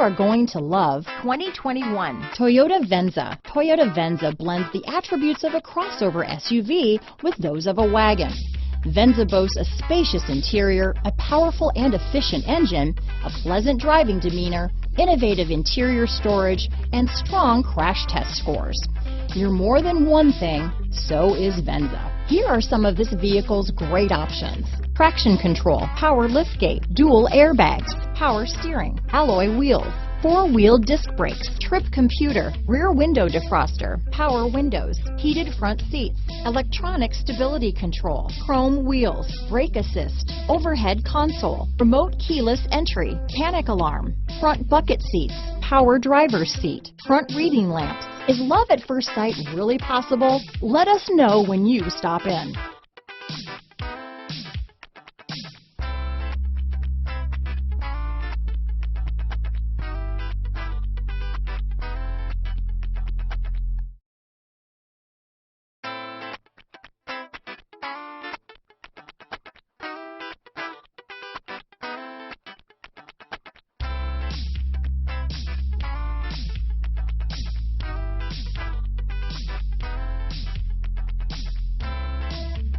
are going to love 2021 Toyota Venza. Toyota Venza blends the attributes of a crossover SUV with those of a wagon. Venza boasts a spacious interior, a powerful and efficient engine, a pleasant driving demeanor, innovative interior storage, and strong crash test scores. You're more than one thing, so is Venza. Here are some of this vehicle's great options: traction control, power liftgate, dual airbags, power steering, alloy wheels, four-wheel disc brakes, trip computer, rear window defroster, power windows, heated front seats, electronic stability control, chrome wheels, brake assist, overhead console, remote keyless entry, panic alarm, front bucket seats, power driver's seat, front reading lamps. Is love at first sight really possible? Let us know when you stop in.